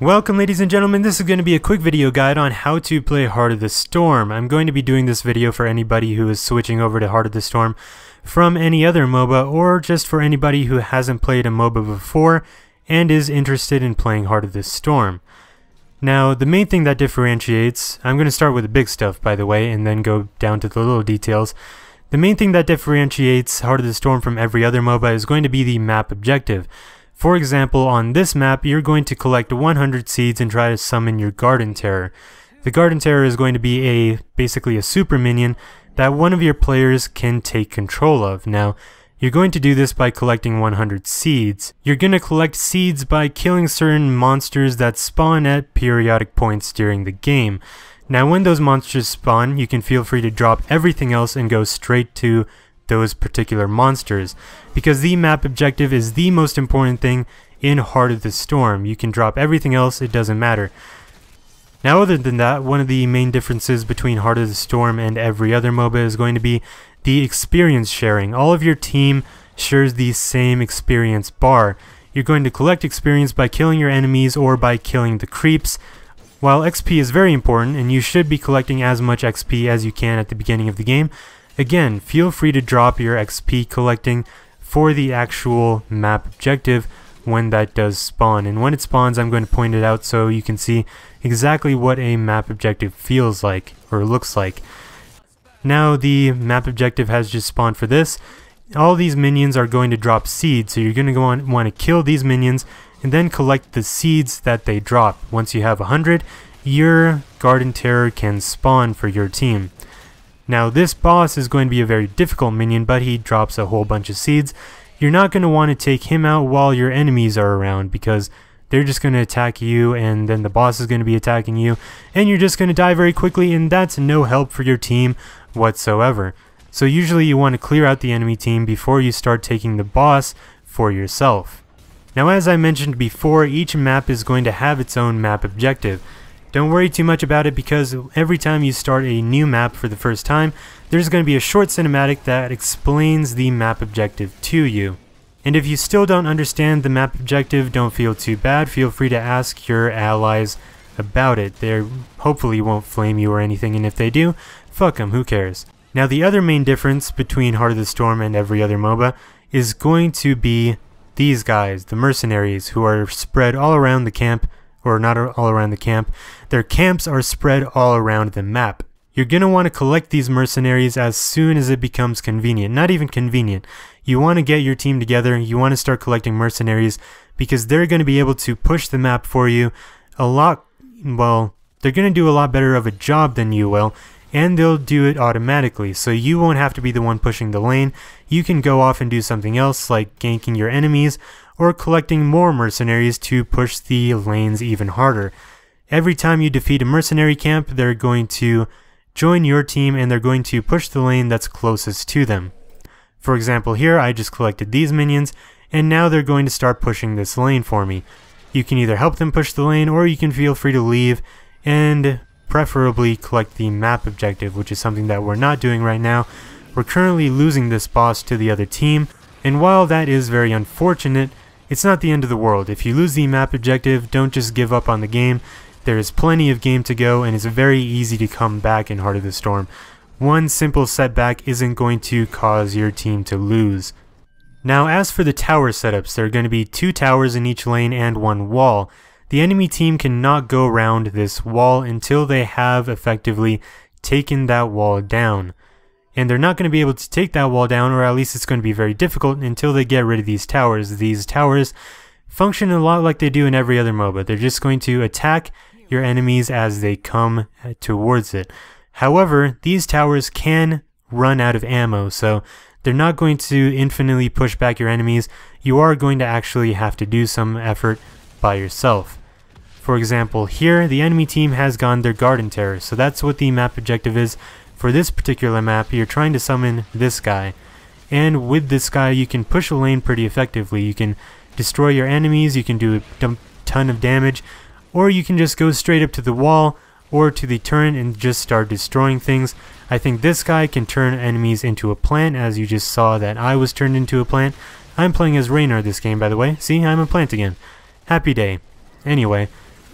Welcome ladies and gentlemen, this is going to be a quick video guide on how to play Heart of the Storm. I'm going to be doing this video for anybody who is switching over to Heart of the Storm from any other MOBA, or just for anybody who hasn't played a MOBA before and is interested in playing Heart of the Storm. Now, the main thing that differentiates, I'm going to start with the big stuff by the way, and then go down to the little details. The main thing that differentiates Heart of the Storm from every other MOBA is going to be the map objective. For example, on this map, you're going to collect 100 seeds and try to summon your Garden Terror. The Garden Terror is going to be basically a super minion that one of your players can take control of. Now, you're going to do this by collecting 100 seeds. You're going to collect seeds by killing certain monsters that spawn at periodic points during the game. Now, when those monsters spawn, you can feel free to drop everything else and go straight to those particular monsters, because the map objective is the most important thing in Heart of the Storm. You can drop everything else, it doesn't matter. Now, other than that, one of the main differences between Heart of the Storm and every other MOBA is going to be the experience sharing. All of your team shares the same experience bar. You're going to collect experience by killing your enemies or by killing the creeps. While XP is very important and you should be collecting as much XP as you can at the beginning of the game, again, feel free to drop your XP collecting for the actual map objective when that does spawn. And when it spawns, I'm going to point it out so you can see exactly what a map objective feels like or looks like. Now, the map objective has just spawned for this. All these minions are going to drop seeds, so you're going to want to kill these minions and then collect the seeds that they drop. Once you have 100, your Garden Terror can spawn for your team. Now, this boss is going to be a very difficult minion, but he drops a whole bunch of seeds. You're not going to want to take him out while your enemies are around, because they're just going to attack you, and then the boss is going to be attacking you, and you're just going to die very quickly, and that's no help for your team whatsoever. So usually you want to clear out the enemy team before you start taking the boss for yourself. Now, as I mentioned before, each map is going to have its own map objective. Don't worry too much about it, because every time you start a new map for the first time, there's going to be a short cinematic that explains the map objective to you. And if you still don't understand the map objective, don't feel too bad. Feel free to ask your allies about it. They hopefully won't flame you or anything, and if they do, fuck them, who cares. Now, the other main difference between Heart of the Storm and every other MOBA is going to be these guys, the Mercenaries, who are spread all around the camp. Or not all around the camp. Their camps are spread all around the map. You're going to want to collect these mercenaries as soon as it becomes convenient. Not even convenient. You want to get your team together. You want to start collecting mercenaries, because they're going to be able to push the map for you a lot. Well, they're going to do a lot better of a job than you will, and they'll do it automatically. So you won't have to be the one pushing the lane. You can go off and do something else, like ganking your enemies, or collecting more mercenaries to push the lanes even harder. Every time you defeat a mercenary camp, they're going to join your team and they're going to push the lane that's closest to them. For example, here I just collected these minions, and now they're going to start pushing this lane for me. You can either help them push the lane, or you can feel free to leave and preferably collect the map objective, which is something that we're not doing right now. We're currently losing this boss to the other team, and while that is very unfortunate, it's not the end of the world. If you lose the map objective, don't just give up on the game. There is plenty of game to go, and it's very easy to come back in Heart of the Storm. One simple setback isn't going to cause your team to lose. Now, as for the tower setups, there are going to be 2 towers in each lane and 1 wall. The enemy team cannot go around this wall until they have effectively taken that wall down. And they're not going to be able to take that wall down, or at least it's going to be very difficult until they get rid of these towers. These towers function a lot like they do in every other MOBA. They're just going to attack your enemies as they come towards it. However, these towers can run out of ammo, so they're not going to infinitely push back your enemies. You are going to actually have to do some effort by yourself. For example, here the enemy team has gone their Garden Terror, so that's what the map objective is. For this particular map, you're trying to summon this guy, and with this guy you can push a lane pretty effectively. You can destroy your enemies, you can do a ton of damage, or you can just go straight up to the wall or to the turret and just start destroying things. I think this guy can turn enemies into a plant, as you just saw that I was turned into a plant. I'm playing as Raynor this game, by the way. See, I'm a plant again. Happy day. Anyway,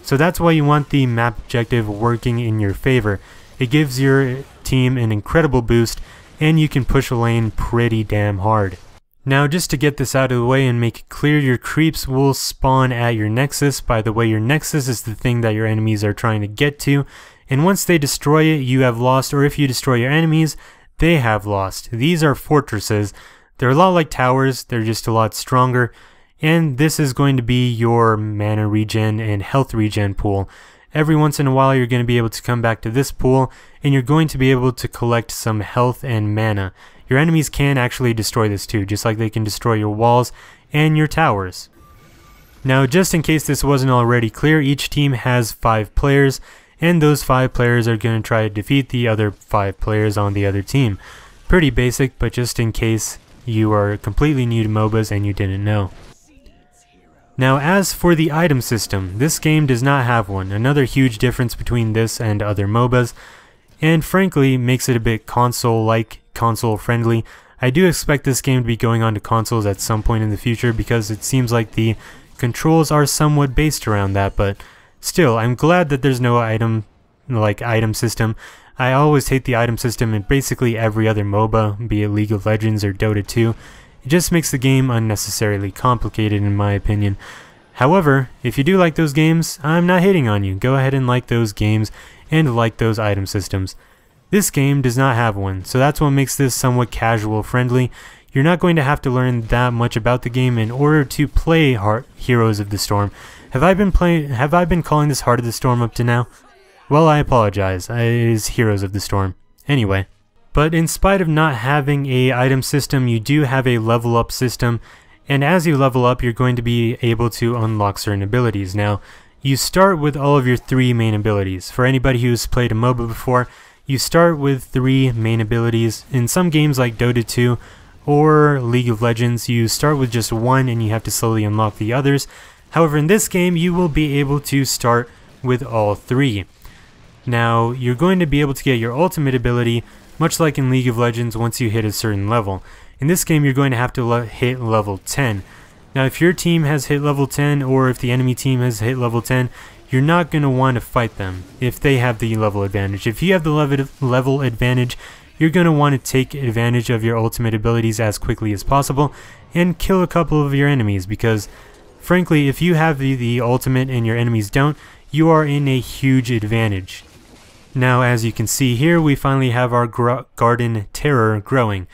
So that's why you want the map objective working in your favor. It gives your team an incredible boost, and you can push a lane pretty damn hard. Now, just to get this out of the way and make it clear, your creeps will spawn at your nexus. By the way, your nexus is the thing that your enemies are trying to get to, and once they destroy it, you have lost, or if you destroy your enemies, they have lost. These are fortresses. They're a lot like towers, they're just a lot stronger, and this is going to be your mana regen and health regen pool. Every once in a while, you're going to be able to come back to this pool, and you're going to be able to collect some health and mana. Your enemies can actually destroy this too, just like they can destroy your walls and your towers. Now, just in case this wasn't already clear, each team has 5 players, and those 5 players are going to try to defeat the other 5 players on the other team. Pretty basic, but just in case you are completely new to MOBAs and you didn't know. Now, as for the item system, this game does not have one. Another huge difference between this and other MOBAs, and frankly makes it a bit console-like, console-friendly. I do expect this game to be going on to consoles at some point in the future because it seems like the controls are somewhat based around that, but still, I'm glad that there's no item system. I always hate the item system in basically every other MOBA, be it League of Legends or Dota 2. It just makes the game unnecessarily complicated in my opinion. However, if you do like those games, I'm not hating on you. Go ahead and like those games and like those item systems. This game does not have one, so that's what makes this somewhat casual friendly. You're not going to have to learn that much about the game in order to play Heroes of the Storm. Have I been calling this Heart of the Storm up to now? Well, I apologize. It is Heroes of the Storm. Anyway. But in spite of not having a item system, you do have a level up system, and as you level up, you're going to be able to unlock certain abilities. Now, you start with all of your 3 main abilities. For anybody who's played a MOBA before, you start with 3 main abilities. In some games like Dota 2 or League of Legends, you start with just 1 and you have to slowly unlock the others. However, in this game, you will be able to start with all 3. Now, you're going to be able to get your ultimate ability, much like in League of Legends, once you hit a certain level. In this game, you're going to have to hit level 10. Now, if your team has hit level 10, or if the enemy team has hit level 10, you're not going to want to fight them if they have the level advantage. If you have the level advantage, you're going to want to take advantage of your ultimate abilities as quickly as possible and kill a couple of your enemies, because frankly, if you have the ultimate and your enemies don't, you are in a huge advantage. Now, as you can see here, we finally have our garden terror growing.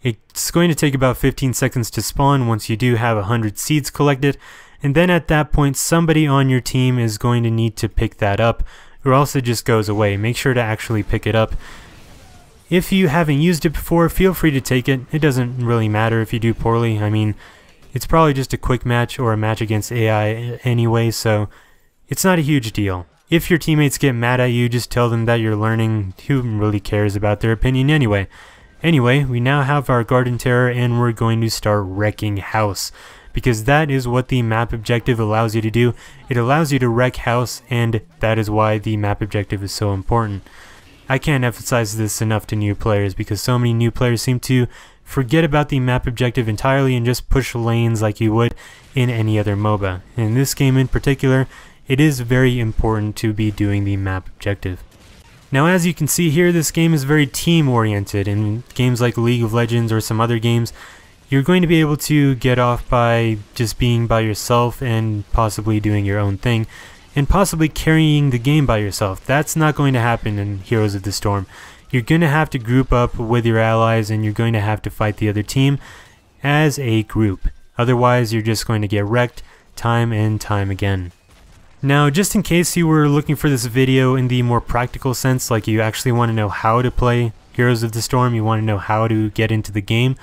It's going to take about 15 seconds to spawn once you do have 100 seeds collected, and then at that point somebody on your team is going to need to pick that up, or else it just goes away. Make sure to actually pick it up. If you haven't used it before, feel free to take it. It doesn't really matter if you do poorly. I mean, it's probably just a quick match or a match against AI anyway, so it's not a huge deal. If your teammates get mad at you, just tell them that you're learning. Who really cares about their opinion anyway? Anyway, we now have our garden terror and we're going to start wrecking house, because that is what the map objective allows you to do. It allows you to wreck house, and that is why the map objective is so important. I can't emphasize this enough to new players, because so many new players seem to forget about the map objective entirely and just push lanes like you would in any other MOBA. In this game in particular, it is very important to be doing the map objective. Now, as you can see here, this game is very team oriented. In games like League of Legends or some other games, you're going to be able to get off by just being by yourself and possibly doing your own thing, and possibly carrying the game by yourself. That's not going to happen in Heroes of the Storm. You're going to have to group up with your allies, and you're going to have to fight the other team as a group. Otherwise, you're just going to get wrecked time and time again. Now, just in case you were looking for this video in the more practical sense, like you actually want to know how to play Heroes of the Storm, you want to know how to get into the game,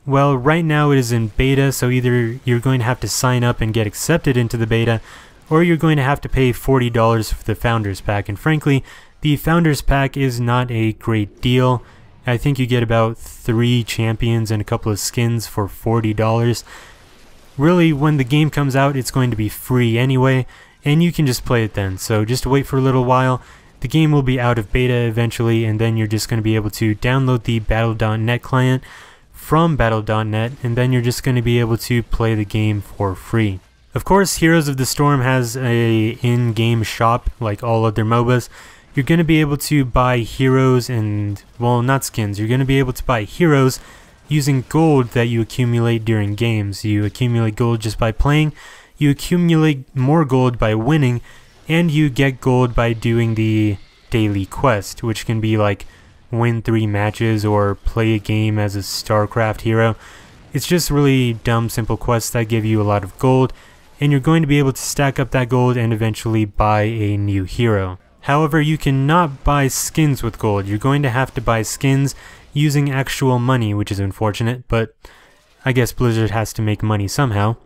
well, right now it is in beta, so either you're going to have to sign up and get accepted into the beta, or you're going to have to pay $40 for the Founders Pack, and frankly, the Founders Pack is not a great deal. I think you get about 3 champions and a couple of skins for $40. Really, when the game comes out, it's going to be free anyway, and you can just play it then. So just wait for a little while. The game will be out of beta eventually, and then you're just going to be able to download the Battle.net client from Battle.net, and then you're just going to be able to play the game for free. Of course, Heroes of the Storm has a in-game shop like all other MOBAs. You're going to be able to buy heroes and, well, not skins. You're going to be able to buy heroes using gold that you accumulate during games. You accumulate gold just by playing, you accumulate more gold by winning, and you get gold by doing the daily quest, which can be like win 3 matches or play a game as a StarCraft hero. It's just really dumb, simple quests that give you a lot of gold, and you're going to be able to stack up that gold and eventually buy a new hero. However, you cannot buy skins with gold. You're going to have to buy skins using actual money, which is unfortunate, but I guess Blizzard has to make money somehow.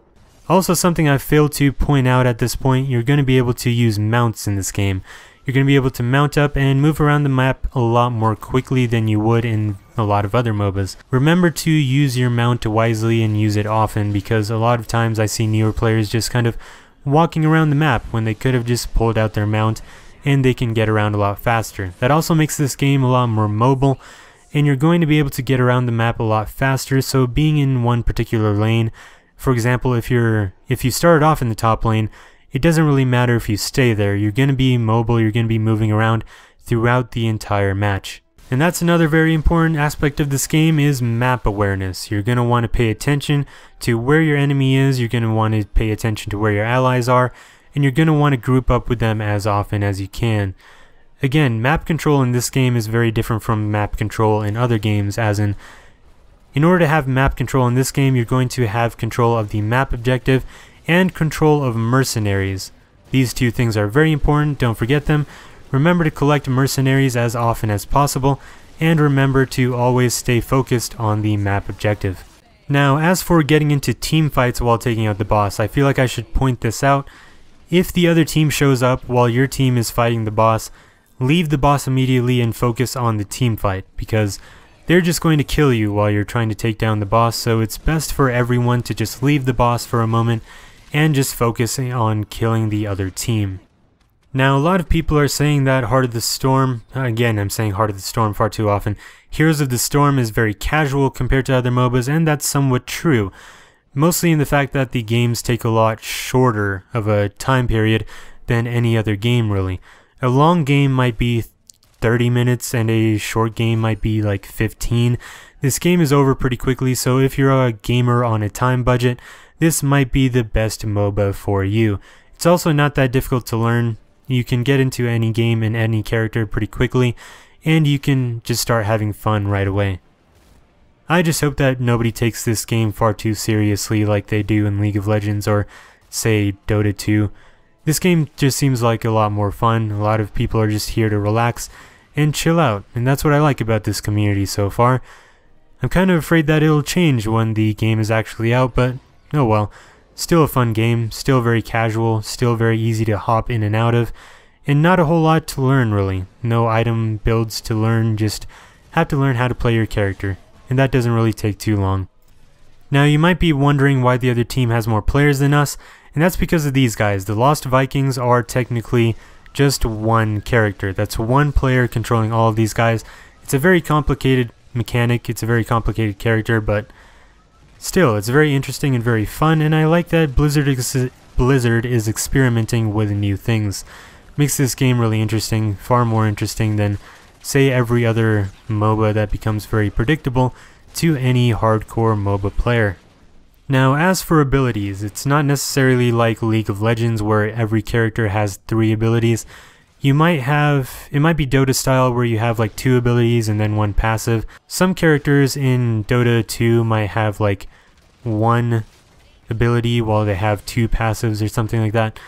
Also, something I've failed to point out at this point, you're going to be able to use mounts in this game. You're going to be able to mount up and move around the map a lot more quickly than you would in a lot of other MOBAs. Remember to use your mount wisely and use it often, because a lot of times I see newer players just kind of walking around the map when they could have just pulled out their mount and they can get around a lot faster. That also makes this game a lot more mobile, and you're going to be able to get around the map a lot faster, so being in one particular lane, for example, if you started off in the top lane, it doesn't really matter if you stay there. You're going to be mobile, you're going to be moving around throughout the entire match. And that's another very important aspect of this game, is map awareness. You're going to want to pay attention to where your enemy is, you're going to want to pay attention to where your allies are, and you're going to want to group up with them as often as you can. Again, map control in this game is very different from map control in other games, as in order to have map control in this game, you're going to have control of the map objective and control of mercenaries. These two things are very important, don't forget them. Remember to collect mercenaries as often as possible, and remember to always stay focused on the map objective. Now, as for getting into team fights while taking out the boss, I feel like I should point this out. If the other team shows up while your team is fighting the boss, leave the boss immediately and focus on the team fight, because they're just going to kill you while you're trying to take down the boss, so it's best for everyone to just leave the boss for a moment and just focus on killing the other team. Now, a lot of people are saying that Heart of the Storm, again I'm saying Heart of the Storm far too often, Heroes of the Storm is very casual compared to other MOBAs, and that's somewhat true. Mostly in the fact that the games take a lot shorter of a time period than any other game really. A long game might be 30 minutes and a short game might be like 15. This game is over pretty quickly, so if you're a gamer on a time budget, this might be the best MOBA for you. It's also not that difficult to learn. You can get into any game and any character pretty quickly, and you can just start having fun right away. I just hope that nobody takes this game far too seriously like they do in League of Legends or, say, Dota 2. This game just seems like a lot more fun. A lot of people are just here to relax and chill out, and that's what I like about this community so far. I'm kind of afraid that it'll change when the game is actually out, but oh well. Still a fun game, still very casual, still very easy to hop in and out of, and not a whole lot to learn really. No item builds to learn, just have to learn how to play your character, and that doesn't really take too long. Now you might be wondering why the other team has more players than us, and that's because of these guys. The Lost Vikings are technically just one character. That's one player controlling all of these guys. It's a very complicated mechanic, it's a very complicated character, but still, it's very interesting and very fun, and I like that Blizzard is experimenting with new things. Makes this game really interesting, far more interesting than, say, every other MOBA that becomes very predictable to any hardcore MOBA player. Now, as for abilities, it's not necessarily like League of Legends where every character has 3 abilities. It might be Dota style where you have like 2 abilities and then 1 passive. Some characters in Dota 2 might have like 1 ability while they have 2 passives or something like that.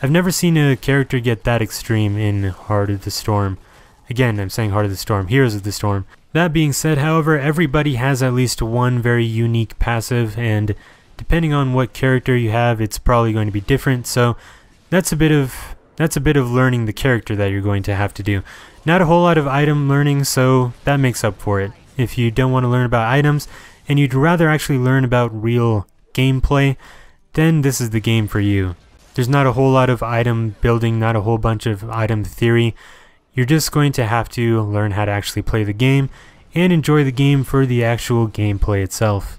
I've never seen a character get that extreme in Heart of the Storm. Again, I'm saying Heart of the Storm, Heroes of the Storm. That being said, however, everybody has at least 1 very unique passive, and depending on what character you have, it's probably going to be different, so that's a bit of learning the character that you're going to have to do. Not a whole lot of item learning, so that makes up for it. If you don't want to learn about items, and you'd rather actually learn about real gameplay, then this is the game for you. There's not a whole lot of item building, not a whole bunch of item theory. You're just going to have to learn how to actually play the game, and enjoy the game for the actual gameplay itself.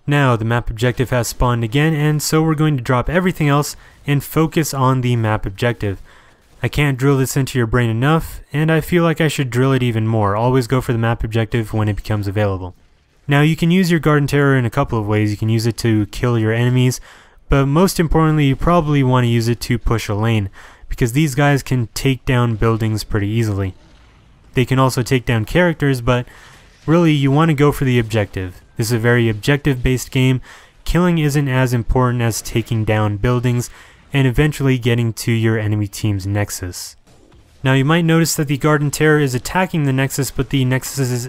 Now the map objective has spawned again, and so we're going to drop everything else and focus on the map objective. I can't drill this into your brain enough, and I feel like I should drill it even more. Always go for the map objective when it becomes available. Now you can use your Garden Terror in a couple of ways. You can use it to kill your enemies, but most importantly you probably want to use it to push a lane, because these guys can take down buildings pretty easily. They can also take down characters, but really you want to go for the objective. This is a very objective based game. Killing isn't as important as taking down buildings and eventually getting to your enemy team's nexus. Now you might notice that the Garden Terror is attacking the nexus, but the nexus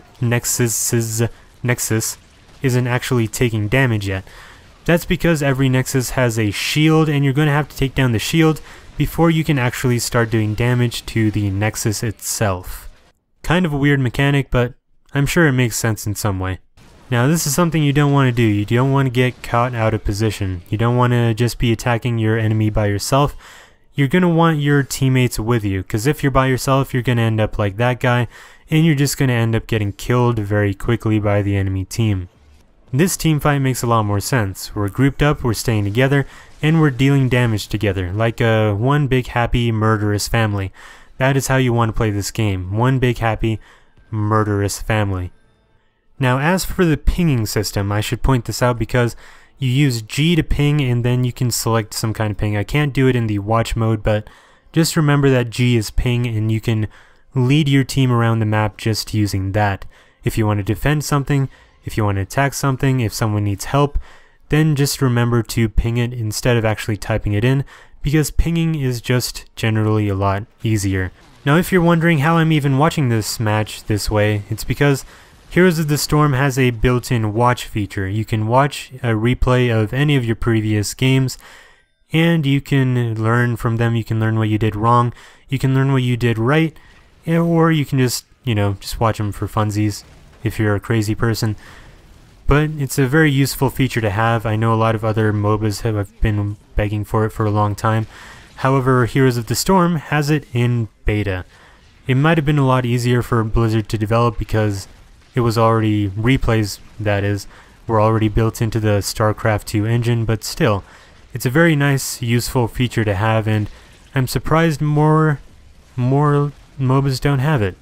isn't actually taking damage yet. That's because every nexus has a shield, and you're going to have to take down the shield before you can actually start doing damage to the nexus itself. Kind of a weird mechanic, but I'm sure it makes sense in some way. Now this is something you don't want to do. You don't want to get caught out of position. You don't want to just be attacking your enemy by yourself. You're going to want your teammates with you, because if you're by yourself you're going to end up like that guy, and you're just going to end up getting killed very quickly by the enemy team. This team fight makes a lot more sense. We're grouped up, we're staying together, and we're dealing damage together, like a one big happy murderous family. That is how you want to play this game. One big happy murderous family. Now as for the pinging system, I should point this out because you use G to ping and then you can select some kind of ping. I can't do it in the watch mode, but just remember that G is ping, and you can lead your team around the map just using that. If you want to defend something, if you want to attack something, if someone needs help, then just remember to ping it instead of actually typing it in, because pinging is just generally a lot easier. Now if you're wondering how I'm even watching this match this way, it's because Heroes of the Storm has a built-in watch feature. You can watch a replay of any of your previous games, and you can learn from them. You can learn what you did wrong, you can learn what you did right, or you can just watch them for funsies if you're a crazy person. But it's a very useful feature to have. I know a lot of other MOBAs have been begging for it for a long time. However, Heroes of the Storm has it in beta. It might have been a lot easier for Blizzard to develop because it was already, replays that is, were already built into the StarCraft 2 engine, but still, it's a very nice, useful feature to have, and I'm surprised more MOBAs don't have it.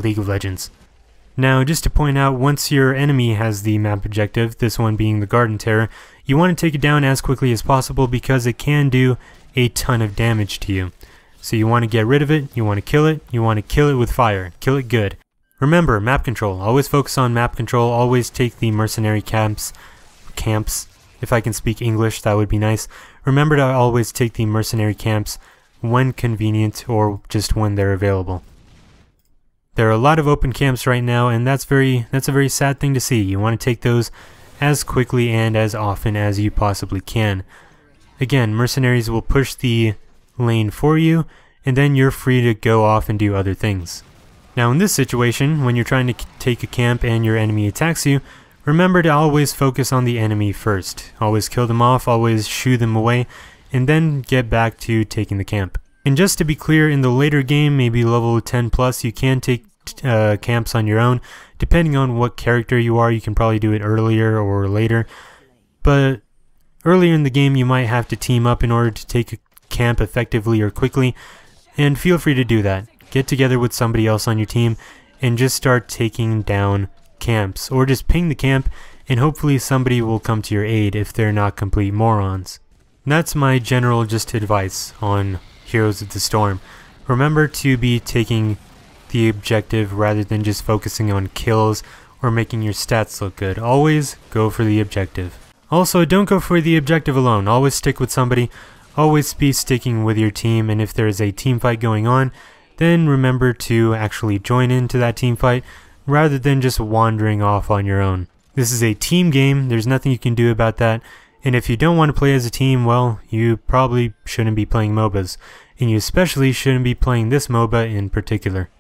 League of Legends. Now, just to point out, once your enemy has the map objective, this one being the Garden Terror, you want to take it down as quickly as possible because it can do a ton of damage to you. So you want to get rid of it, you want to kill it, you want to kill it with fire, kill it good. Remember, map control. Always focus on map control. Always take the mercenary camps. If I can speak English, that would be nice. Remember to always take the mercenary camps when convenient or just when they're available. There are a lot of open camps right now, and that's a very sad thing to see. You want to take those as quickly and as often as you possibly can. Again, mercenaries will push the lane for you, and then you're free to go off and do other things. Now in this situation, when you're trying to take a camp and your enemy attacks you, remember to always focus on the enemy first. Always kill them off, always shoo them away, and then get back to taking the camp. And just to be clear, in the later game, maybe level 10 plus, you can take camps on your own. Depending on what character you are, you can probably do it earlier or later. But earlier in the game, you might have to team up in order to take a camp effectively or quickly, and feel free to do that. Get together with somebody else on your team and just start taking down camps, or just ping the camp and hopefully somebody will come to your aid if they're not complete morons. And that's my general just advice on Heroes of the Storm. Remember to be taking the objective rather than just focusing on kills or making your stats look good. Always go for the objective. Also, don't go for the objective alone. Always stick with somebody. Always be sticking with your team, and if there is a team fight going on, then remember to actually join into that team fight rather than just wandering off on your own. This is a team game, there's nothing you can do about that, and if you don't want to play as a team, well, you probably shouldn't be playing MOBAs, and you especially shouldn't be playing this MOBA in particular.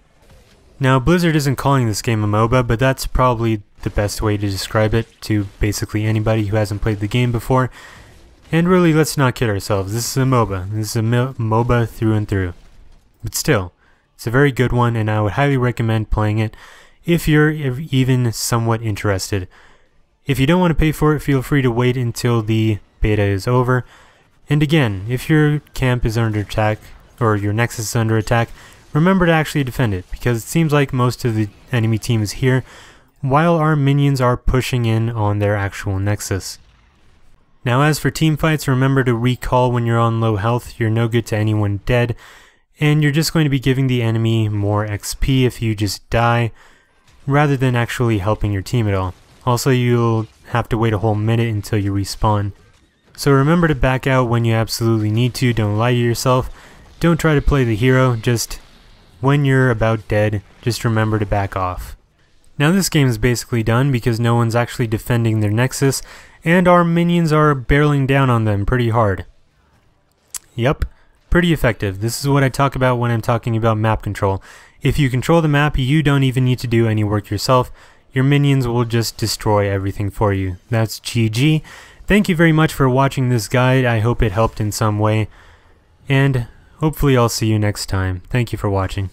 Now, Blizzard isn't calling this game a MOBA, but that's probably the best way to describe it to basically anybody who hasn't played the game before, and really, let's not kid ourselves, this is a MOBA. This is a MOBA through and through. But still, it's a very good one, and I would highly recommend playing it if you're even somewhat interested. If you don't want to pay for it, feel free to wait until the beta is over. And again, if your camp is under attack, or your nexus is under attack, remember to actually defend it, because it seems like most of the enemy team is here, while our minions are pushing in on their actual nexus. Now as for team fights, remember to recall when you're on low health. You're no good to anyone dead, and you're just going to be giving the enemy more XP if you just die, rather than actually helping your team at all. Also, you'll have to wait a whole minute until you respawn. So remember to back out when you absolutely need to. Don't lie to yourself. Don't try to play the hero. Just when you're about dead, just remember to back off. Now this game is basically done because no one's actually defending their nexus, and our minions are barreling down on them pretty hard. Yep, pretty effective. This is what I talk about when I'm talking about map control. If you control the map, you don't even need to do any work yourself. Your minions will just destroy everything for you. That's GG. Thank you very much for watching this guide. I hope it helped in some way. And hopefully I'll see you next time. Thank you for watching.